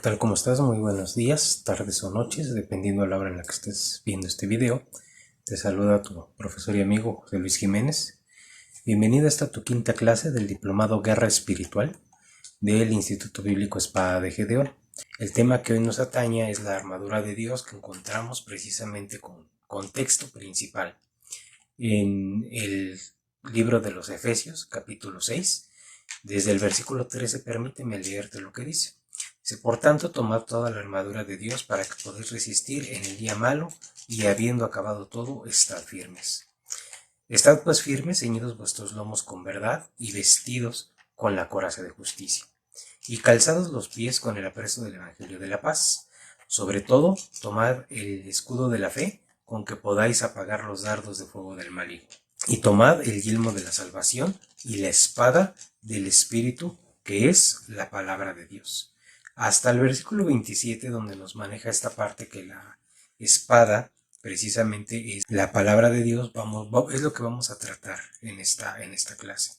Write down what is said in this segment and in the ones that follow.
tal? ¿Cómo estás? Muy buenos días, tardes o noches, dependiendo de la hora en la que estés viendo este video. Te saluda tu profesor y amigo José Luis Jiménez. Bienvenido a esta tu quinta clase del Diplomado Guerra Espiritual del Instituto Bíblico Espada de Gedeón. El tema que hoy nos atañe es la armadura de Dios, que encontramos precisamente con contexto principal en el libro de los Efesios, capítulo 6. Desde el versículo 13, permíteme leerte lo que dice. Dice: por tanto, tomad toda la armadura de Dios para que podáis resistir en el día malo, y habiendo acabado todo, estad firmes. Estad pues firmes, ceñidos vuestros lomos con verdad, y vestidos con la coraza de justicia, y calzados los pies con el apresto del evangelio de la paz. Sobre todo, tomad el escudo de la fe, con que podáis apagar los dardos de fuego del maligno. Y tomad el yelmo de la salvación y la espada del Espíritu, que es la palabra de Dios. Hasta el versículo 27, donde nos maneja esta parte que la espada precisamente es la palabra de Dios, es lo que vamos a tratar en esta clase.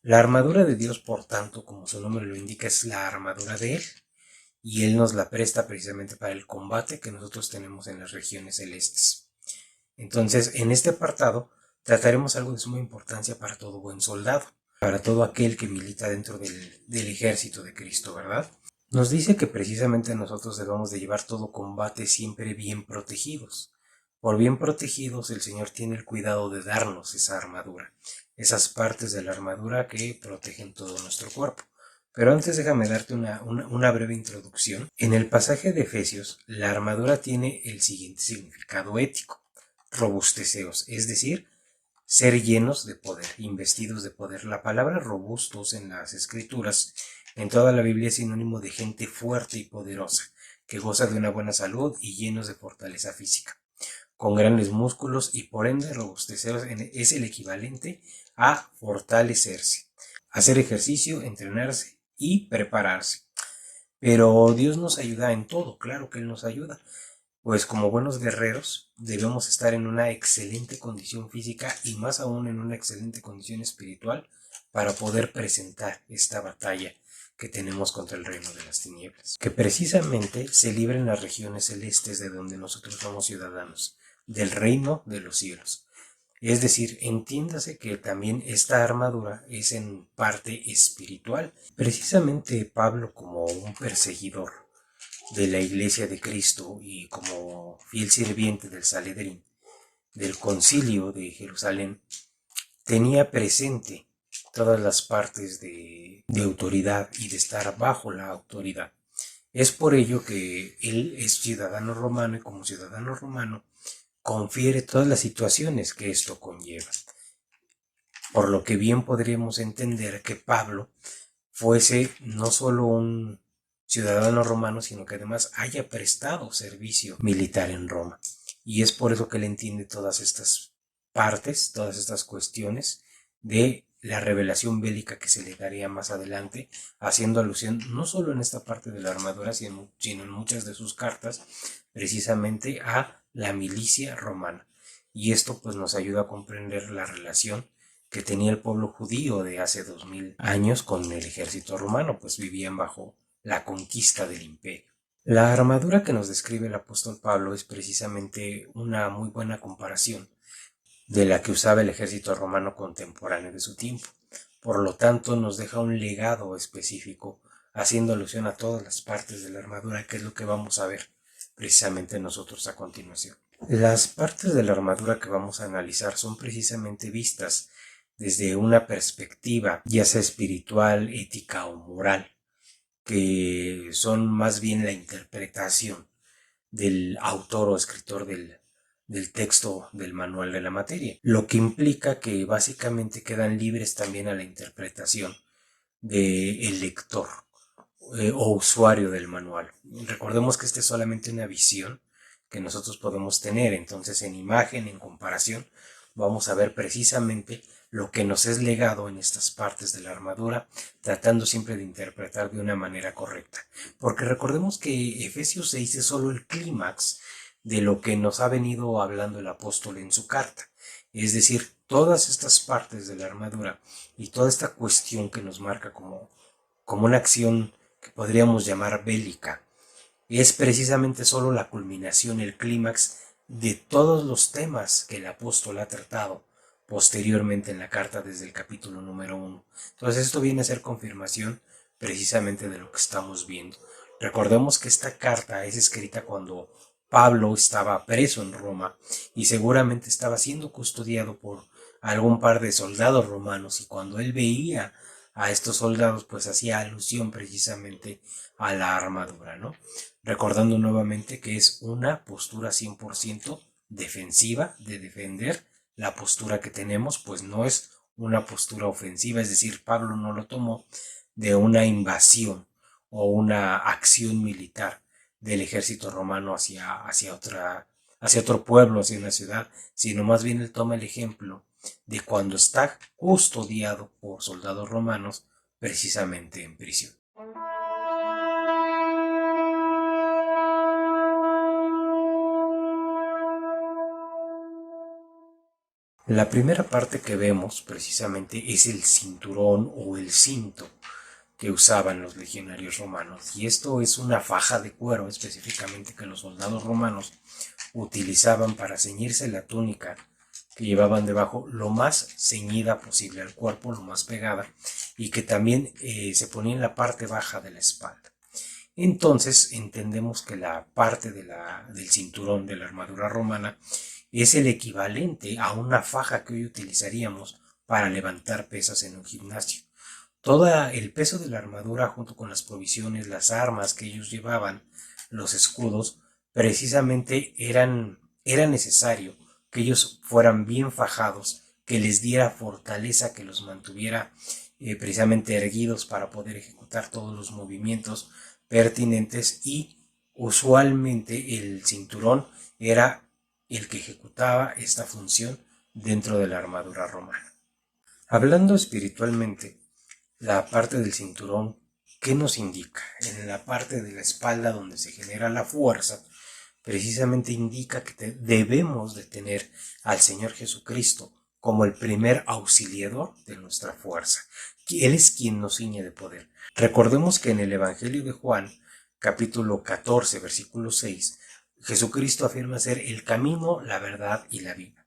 La armadura de Dios, por tanto, como su nombre lo indica, es la armadura de Él, y Él nos la presta precisamente para el combate que nosotros tenemos en las regiones celestes. Entonces, en este apartado trataremos algo de suma importancia para todo buen soldado, para todo aquel que milita dentro del ejército de Cristo, ¿verdad? Nos dice que precisamente nosotros debemos de llevar todo combate siempre bien protegidos. Por bien protegidos, el Señor tiene el cuidado de darnos esa armadura, esas partes de la armadura que protegen todo nuestro cuerpo. Pero antes déjame darte una breve introducción. En el pasaje de Efesios, la armadura tiene el siguiente significado ético: robusteceos, es decir, ser llenos de poder, investidos de poder. La palabra robustos en las escrituras, en toda la Biblia, es sinónimo de gente fuerte y poderosa, que goza de una buena salud y llenos de fortaleza física, con grandes músculos, y por ende robustecer es el equivalente a fortalecerse, hacer ejercicio, entrenarse y prepararse. Pero Dios nos ayuda en todo, claro que Él nos ayuda. Pues como buenos guerreros debemos estar en una excelente condición física, y más aún en una excelente condición espiritual, para poder presentar esta batalla que tenemos contra el reino de las tinieblas, que precisamente se libra en las regiones celestes, de donde nosotros somos ciudadanos, del reino de los cielos. Es decir, entiéndase que también esta armadura es en parte espiritual. Precisamente Pablo, como un perseguidor de la Iglesia de Cristo y como fiel sirviente del Sanedrín, del Concilio de Jerusalén, tenía presente todas las partes de autoridad y de estar bajo la autoridad. Es por ello que él es ciudadano romano, y como ciudadano romano confiere todas las situaciones que esto conlleva. Por lo que bien podríamos entender que Pablo fuese no solo un ciudadano romano, sino que además haya prestado servicio militar en Roma. Y es por eso que él entiende todas estas partes, todas estas cuestiones de la revelación bélica que se le daría más adelante, haciendo alusión no solo en esta parte de la armadura, sino en muchas de sus cartas, precisamente a la milicia romana. Y esto pues nos ayuda a comprender la relación que tenía el pueblo judío de hace 2000 años con el ejército romano, pues vivían bajo la conquista del imperio. La armadura que nos describe el apóstol Pablo es precisamente una muy buena comparación de la que usaba el ejército romano contemporáneo de su tiempo. Por lo tanto, nos deja un legado específico, haciendo alusión a todas las partes de la armadura, que es lo que vamos a ver precisamente nosotros a continuación. Las partes de la armadura que vamos a analizar son precisamente vistas desde una perspectiva ya sea espiritual, ética o moral, que son más bien la interpretación del autor o escritor del texto del manual de la materia, lo que implica que básicamente quedan libres también a la interpretación del lector o usuario del manual. Recordemos que esta es solamente una visión que nosotros podemos tener. Entonces, en imagen, en comparación, vamos a ver precisamente lo que nos es legado en estas partes de la armadura, tratando siempre de interpretar de una manera correcta. Porque recordemos que Efesios 6 es solo el clímax de lo que nos ha venido hablando el apóstol en su carta. Es decir, todas estas partes de la armadura y toda esta cuestión que nos marca como una acción que podríamos llamar bélica. Es precisamente solo la culminación, el clímax de todos los temas que el apóstol ha tratado posteriormente en la carta desde el capítulo número 1. Entonces esto viene a ser confirmación precisamente de lo que estamos viendo. Recordemos que esta carta es escrita cuando Pablo estaba preso en Roma y seguramente estaba siendo custodiado por algún par de soldados romanos, y cuando él veía a estos soldados pues hacía alusión precisamente a la armadura, ¿no? Recordando nuevamente que es una postura 100% defensiva, de defender la postura que tenemos, pues no es una postura ofensiva, es decir, Pablo no lo tomó de una invasión o una acción militar del ejército romano hacia otro pueblo, hacia una ciudad, sino más bien él toma el ejemplo de cuando está custodiado por soldados romanos precisamente en prisión. La primera parte que vemos precisamente es el cinturón o el cinto que usaban los legionarios romanos, y esto es una faja de cuero específicamente que los soldados romanos utilizaban para ceñirse la túnica que llevaban debajo lo más ceñida posible al cuerpo, lo más pegada, y que también se ponía en la parte baja de la espalda. Entonces entendemos que la parte del cinturón de la armadura romana es el equivalente a una faja que hoy utilizaríamos para levantar pesas en un gimnasio. Todo el peso de la armadura, junto con las provisiones, las armas que ellos llevaban, los escudos, precisamente era necesario que ellos fueran bien fajados, que les diera fortaleza, que los mantuviera precisamente erguidos para poder ejecutar todos los movimientos pertinentes, y usualmente el cinturón era el que ejecutaba esta función dentro de la armadura romana. Hablando espiritualmente, la parte del cinturón, ¿qué nos indica? En la parte de la espalda donde se genera la fuerza, precisamente indica que debemos de tener al Señor Jesucristo como el primer auxiliador de nuestra fuerza. Él es quien nos ciñe de poder. Recordemos que en el Evangelio de Juan, capítulo 14, versículo 6, Jesucristo afirma ser el camino, la verdad y la vida.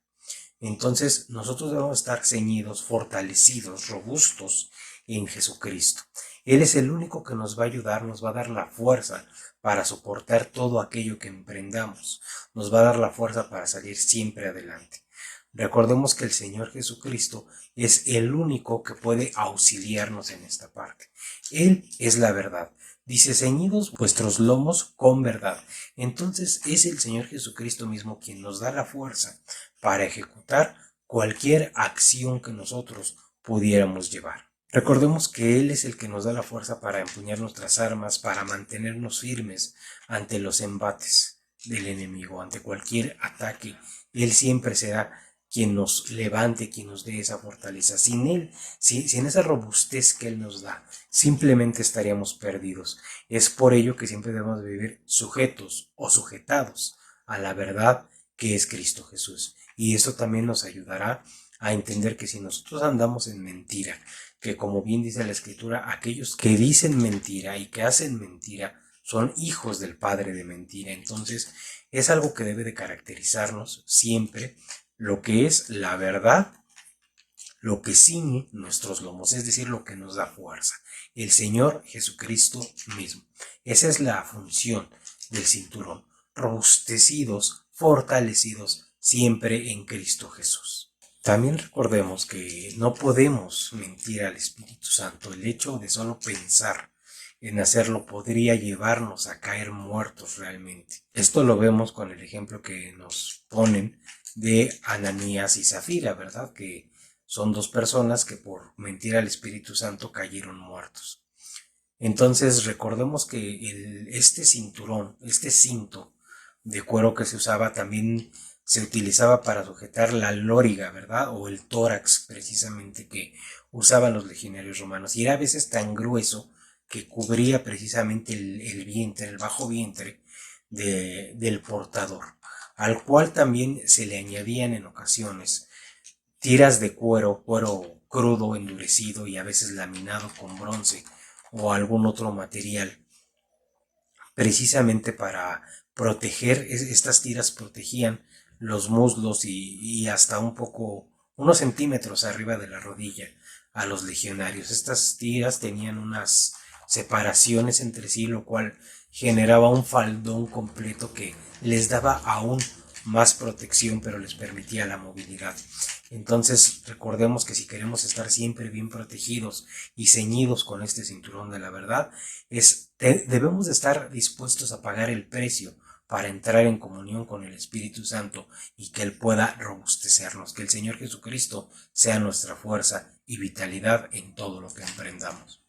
Entonces nosotros debemos estar ceñidos, fortalecidos, robustos en Jesucristo. Él es el único que nos va a ayudar, nos va a dar la fuerza para soportar todo aquello que emprendamos, nos va a dar la fuerza para salir siempre adelante. Recordemos que el Señor Jesucristo es el único que puede auxiliarnos en esta parte. Él es la verdad. Dice, ceñidos vuestros lomos con verdad. Entonces es el Señor Jesucristo mismo quien nos da la fuerza para ejecutar cualquier acción que nosotros pudiéramos llevar. Recordemos que Él es el que nos da la fuerza para empuñar nuestras armas, para mantenernos firmes ante los embates del enemigo, ante cualquier ataque. Él siempre será quien nos levante, quien nos dé esa fortaleza. Sin Él, sin esa robustez que Él nos da, simplemente estaríamos perdidos. Es por ello que siempre debemos vivir sujetos o sujetados a la verdad que es Cristo Jesús. Y eso también nos ayudará a entender que si nosotros andamos en mentira, que como bien dice la Escritura, aquellos que dicen mentira y que hacen mentira son hijos del padre de mentira. Entonces es algo que debe de caracterizarnos siempre, lo que es la verdad, lo que ciñe nuestros lomos, es decir, lo que nos da fuerza, el Señor Jesucristo mismo. Esa es la función del cinturón, robustecidos, fortalecidos siempre en Cristo Jesús. También recordemos que no podemos mentir al Espíritu Santo. El hecho de solo pensar en hacerlo podría llevarnos a caer muertos realmente. Esto lo vemos con el ejemplo que nos ponen de Ananías y Zafira, ¿verdad? Que son dos personas que por mentir al Espíritu Santo cayeron muertos. Entonces recordemos que este cinturón, este cinto de cuero que se usaba, también se utilizaba para sujetar la loriga, ¿verdad? O el tórax, precisamente, que usaban los legionarios romanos. Y era a veces tan grueso que cubría precisamente el vientre, el bajo vientre del portador, al cual también se le añadían en ocasiones tiras de cuero crudo, endurecido y a veces laminado con bronce, o algún otro material, precisamente para proteger. Estas tiras protegían los muslos y hasta un poco, unos centímetros arriba de la rodilla a los legionarios. Estas tiras tenían unas separaciones entre sí, lo cual generaba un faldón completo que les daba aún más protección, pero les permitía la movilidad. Entonces recordemos que si queremos estar siempre bien protegidos y ceñidos con este cinturón de la verdad, debemos de estar dispuestos a pagar el precio para entrar en comunión con el Espíritu Santo y que Él pueda robustecernos, que el Señor Jesucristo sea nuestra fuerza y vitalidad en todo lo que emprendamos.